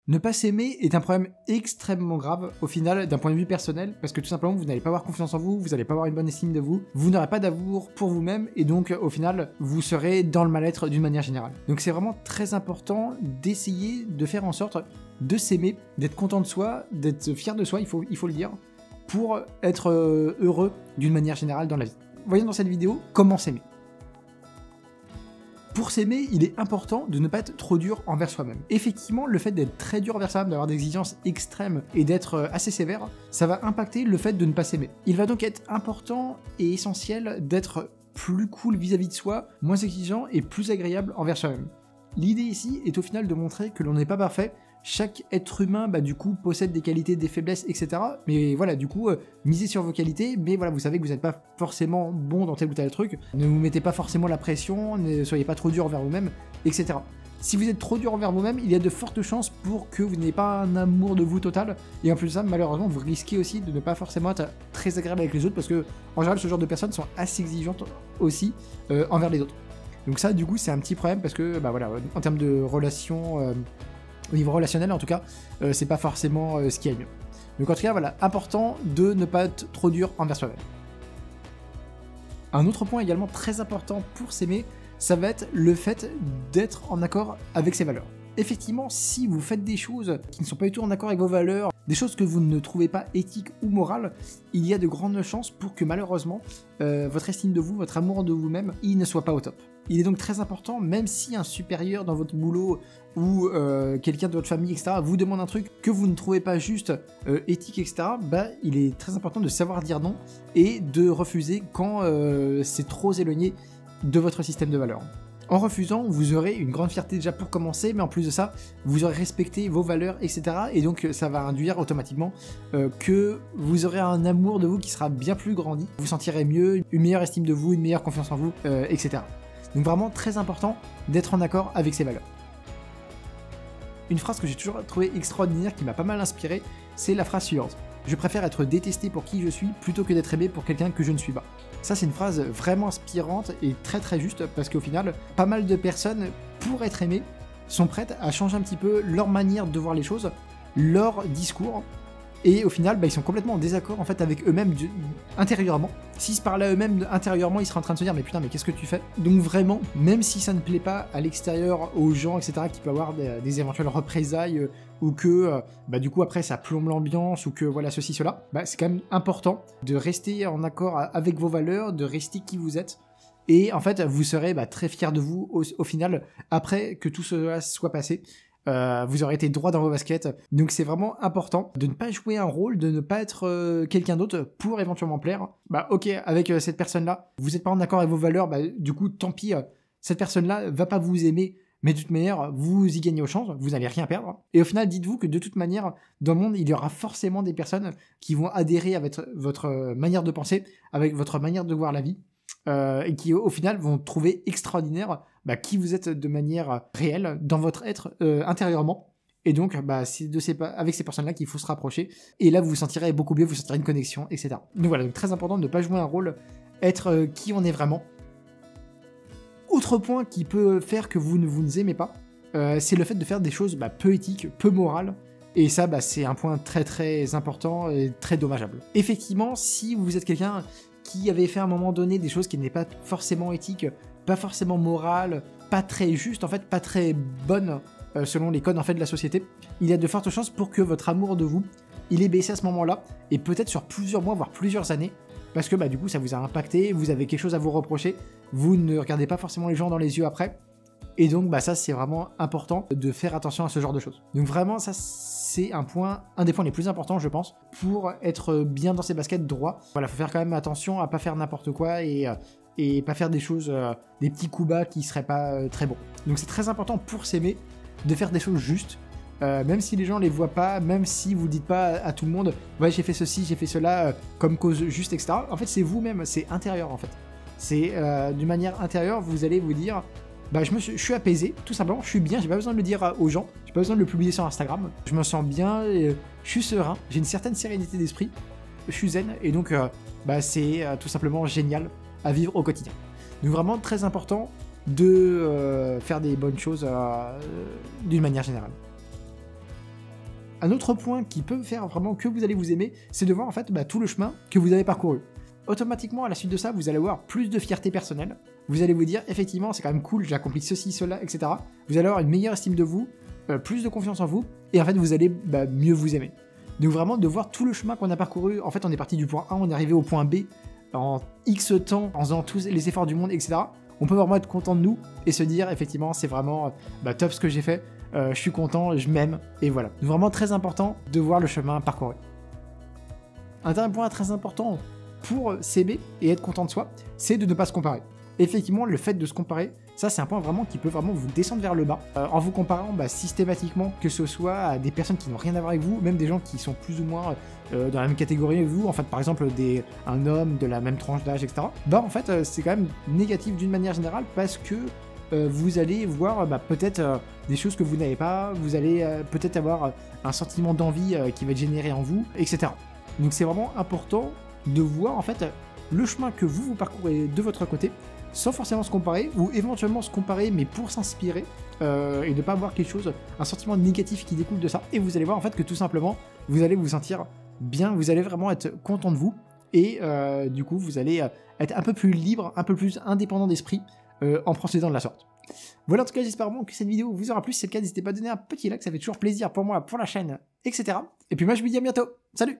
Ne pas s'aimer est un problème extrêmement grave au final d'un point de vue personnel parce que tout simplement vous n'allez pas avoir confiance en vous, vous n'allez pas avoir une bonne estime de vous, vous n'aurez pas d'amour pour vous-même et donc au final vous serez dans le mal-être d'une manière générale. Donc c'est vraiment très important d'essayer de faire en sorte de s'aimer, d'être content de soi, d'être fier de soi, il faut le dire, pour être heureux d'une manière générale dans la vie. Voyons dans cette vidéo comment s'aimer. Pour s'aimer, il est important de ne pas être trop dur envers soi-même. Effectivement, le fait d'être très dur envers soi-même, d'avoir des exigences extrêmes et d'être assez sévère, ça va impacter le fait de ne pas s'aimer. Il va donc être important et essentiel d'être plus cool vis-à-vis de soi, moins exigeant et plus agréable envers soi-même. L'idée ici est au final de montrer que l'on n'est pas parfait. Chaque être humain, du coup, possède des qualités, des faiblesses, etc. Mais voilà, du coup, misez sur vos qualités, mais voilà, vous savez que vous n'êtes pas forcément bon dans tel ou tel truc. Ne vous mettez pas forcément la pression, ne soyez pas trop dur envers vous-même, etc. Si vous êtes trop dur envers vous-même, il y a de fortes chances pour que vous n'ayez pas un amour de vous total. Et en plus de ça, malheureusement, vous risquez aussi de ne pas forcément être très agréable avec les autres, parce que, en général, ce genre de personnes sont assez exigeantes aussi envers les autres. Donc ça, du coup, c'est un petit problème, parce que, voilà, en termes de relations... au niveau relationnel en tout cas, c'est pas forcément ce qu'il y a de mieux. Donc en tout cas, voilà, important de ne pas être trop dur envers soi-même. Un autre point également très important pour s'aimer, ça va être le fait d'être en accord avec ses valeurs. Effectivement, si vous faites des choses qui ne sont pas du tout en accord avec vos valeurs, des choses que vous ne trouvez pas éthiques ou morales, il y a de grandes chances pour que malheureusement, votre estime de vous, votre amour de vous-même, il ne soit pas au top. Il est donc très important, même si un supérieur dans votre boulot ou quelqu'un de votre famille, etc., vous demande un truc que vous ne trouvez pas juste, éthique, etc., il est très important de savoir dire non et de refuser quand c'est trop éloigné de votre système de valeurs. En refusant, vous aurez une grande fierté déjà pour commencer, mais en plus de ça, vous aurez respecté vos valeurs, etc. Et donc ça va induire automatiquement que vous aurez un amour de vous qui sera bien plus grandi, vous sentirez mieux, une meilleure estime de vous, une meilleure confiance en vous, etc. Donc vraiment très important d'être en accord avec ses valeurs. Une phrase que j'ai toujours trouvée extraordinaire, qui m'a pas mal inspiré, c'est la phrase suivante. Je préfère être détesté pour qui je suis plutôt que d'être aimé pour quelqu'un que je ne suis pas. Ça, c'est une phrase vraiment inspirante et très très juste parce qu'au final, pas mal de personnes, pour être aimées, sont prêtes à changer un petit peu leur manière de voir les choses, leur discours, et au final, ils sont complètement en désaccord en fait avec eux-mêmes intérieurement. S'ils se parlaient à eux-mêmes intérieurement, ils seraient en train de se dire mais putain, mais qu'est-ce que tu fais? Donc vraiment, même si ça ne plaît pas à l'extérieur aux gens, etc., qui peut avoir des éventuelles représailles ou que du coup après ça plombe l'ambiance ou que voilà ceci cela, c'est quand même important de rester en accord avec vos valeurs, de rester qui vous êtes. Et en fait, vous serez très fiers de vous au final après que tout cela soit passé. Vous aurez été droit dans vos baskets, donc c'est vraiment important de ne pas jouer un rôle, de ne pas être quelqu'un d'autre pour éventuellement plaire. Ok, avec cette personne-là, vous n'êtes pas en accord avec vos valeurs, du coup tant pis, cette personne-là va pas vous aimer, mais de toute manière, vous y gagnez aux chances, vous n'allez rien perdre. Et au final, dites-vous que de toute manière, dans le monde, il y aura forcément des personnes qui vont adhérer avec votre manière de penser, avec votre manière de voir la vie. Et qui au final vont trouver extraordinaire qui vous êtes de manière réelle dans votre être intérieurement. Et donc c'est avec ces personnes-là qu'il faut se rapprocher. Et là vous vous sentirez beaucoup mieux, vous sentirez une connexion, etc. Donc voilà, donc très important de ne pas jouer un rôle, être qui on est vraiment. Autre point qui peut faire que vous ne aimez pas, c'est le fait de faire des choses peu éthiques, peu morales. Et ça, c'est un point très très important et très dommageable. Effectivement, si vous êtes quelqu'un qui avait fait à un moment donné des choses qui n'étaient pas forcément éthiques, pas forcément morales, pas très justes, en fait, pas très bonnes selon les codes en fait de la société, il y a de fortes chances pour que votre amour de vous, il ait baissé à ce moment-là, et peut-être sur plusieurs mois, voire plusieurs années, parce que du coup ça vous a impacté, vous avez quelque chose à vous reprocher, vous ne regardez pas forcément les gens dans les yeux après, et donc ça c'est vraiment important de faire attention à ce genre de choses. Donc vraiment ça c'est un des points les plus importants je pense, pour être bien dans ses baskets droit. Voilà, faut faire quand même attention à pas faire n'importe quoi et pas faire des choses, des petits coups bas qui seraient pas très bons. Donc c'est très important pour s'aimer de faire des choses justes, même si les gens les voient pas, même si vous dites pas à tout le monde ouais j'ai fait ceci, j'ai fait cela comme cause juste, etc. En fait c'est vous-même, c'est intérieur en fait. C'est d'une manière intérieure, vous allez vous dire je suis apaisé, tout simplement, je suis bien, j'ai pas besoin de le dire aux gens, j'ai pas besoin de le publier sur Instagram, je me sens bien, je suis serein, j'ai une certaine sérénité d'esprit, je suis zen, et donc c'est tout simplement génial à vivre au quotidien. Donc vraiment très important de faire des bonnes choses d'une manière générale. Un autre point qui peut faire vraiment que vous allez vous aimer, c'est de voir en fait tout le chemin que vous avez parcouru. Automatiquement, à la suite de ça, vous allez avoir plus de fierté personnelle. Vous allez vous dire, effectivement, c'est quand même cool, j'ai accompli ceci, cela, etc. Vous allez avoir une meilleure estime de vous, plus de confiance en vous, et en fait, vous allez mieux vous aimer. Donc vraiment, de voir tout le chemin qu'on a parcouru, en fait, on est parti du point A, on est arrivé au point B, en X temps, en faisant tous les efforts du monde, etc. On peut vraiment être content de nous, et se dire, effectivement, c'est vraiment top ce que j'ai fait, je suis content, je m'aime, et voilà. Donc vraiment très important de voir le chemin parcouru. Un dernier point très important pour s'aimer et être content de soi, c'est de ne pas se comparer. Effectivement, le fait de se comparer, ça c'est un point vraiment qui peut vraiment vous descendre vers le bas, en vous comparant systématiquement, que ce soit à des personnes qui n'ont rien à voir avec vous, même des gens qui sont plus ou moins dans la même catégorie que vous, en fait par exemple un homme de la même tranche d'âge, etc. En fait c'est quand même négatif d'une manière générale, parce que vous allez voir peut-être des choses que vous n'avez pas, vous allez peut-être avoir un sentiment d'envie qui va être généré en vous, etc. Donc c'est vraiment important de voir en fait le chemin que vous parcourez de votre côté, sans forcément se comparer, ou éventuellement se comparer mais pour s'inspirer, et de ne pas avoir quelque chose, un sentiment négatif qui découle de ça, et vous allez voir en fait que tout simplement vous allez vous sentir bien, vous allez vraiment être content de vous, et du coup vous allez être un peu plus libre, un peu plus indépendant d'esprit en procédant de la sorte. Voilà, en tout cas j'espère vraiment que cette vidéo vous aura plu. Si c'est le cas, n'hésitez pas à donner un petit like, ça fait toujours plaisir pour moi, pour la chaîne, etc. Et puis moi je vous dis à bientôt, salut!